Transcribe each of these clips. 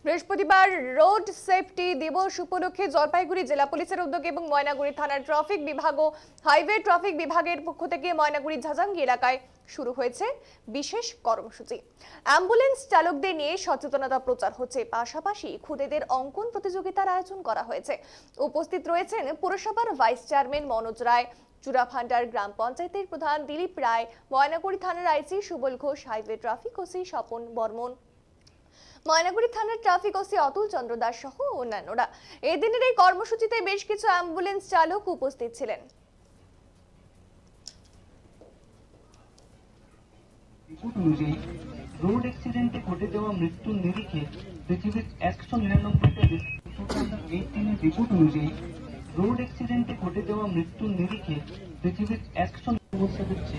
বৃহস্পতিবার road safety দিবস উপলক্ষে জলপাইগুড়ি জেলা পুলিশের উদ্যোগে এবং ময়নাগুড়ি থানার ট্রাফিক বিভাগ ও হাইওয়ে ট্রাফিক বিভাগের পক্ষ থেকে ময়নাগুড়ি ঝাজাঙ্গি এলাকায় শুরু হয়েছে বিশেষ কর্মসূচি। অ্যাম্বুলেন্স চালকদের নিয়ে সচেতনতা প্রচার হচ্ছে, পাশাপাশি খুদেদের অঙ্কন প্রতিযোগিতার আয়োজন করা হয়েছে। উপস্থিত রয়েছেন পুরসভার ভাইস চেয়ারম্যান মনোজ রায়, চূড়াভান্ডার গ্রাম পঞ্চায়েতের প্রধান দিলীপ রায়, ময়নাগুড়ি থানার IC Subal Ghosh, highway traffic OC Swapan Barman, Maynaguri থানার ট্রাফিক ওসি অতুল চন্দ্র দাস সহ অন্যান্যরা। এদিনের এই কর্মসূচিতে বেশ কিছু অ্যাম্বুলেন্স চালক উপস্থিত ছিলেন। রোড অ্যাক্সিডেন্টে ঘটে যাওয়া মৃত্যুর নিরিখে পৃথিবীর 199টা রিপোর্ট অনুযায়ী রোড অ্যাক্সিডেন্টে ঘটে যাওয়া মৃত্যুর নিরিখে পৃথিবীর 100 সমস্যা হচ্ছে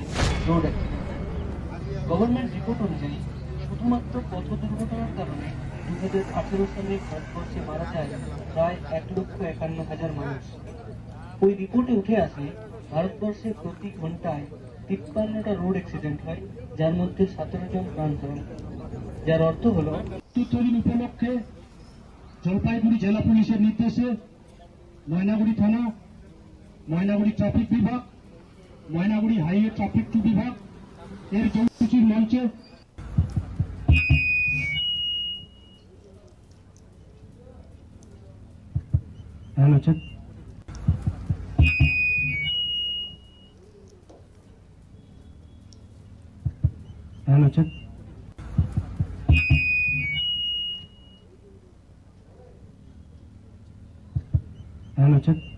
রোড অ্যাক্সিডেন্ট। গভর্নমেন্ট রিপোর্ট অনুযায়ী শুধুমাত্র পথ দুর্ঘটনার কারণে 2018 সালে ভারতবর্ষে মারা যায় প্রায় 1,51,000 মানুষ। ওই রিপোর্টে উঠে আসে ভারতবর্ষে প্রতি ঘন্টায় 53টা রোড অ্যাক্সিডেন্ট হয়, যার মধ্যে 17 জন প্রাণ হারান। যার অর্থ হলো তৈরি উপলক্ষে জলপাইগুড়ি জেলা পুলিশের নির্দেশে ময়নাগুড়ি থানা, ময়নাগুড়ি ট্রাফিক বিভাগ, ময়নাগুড়ি হাইওয়ে ট্রাফিক বিভাগ এর যৌথ মঞ্চে check.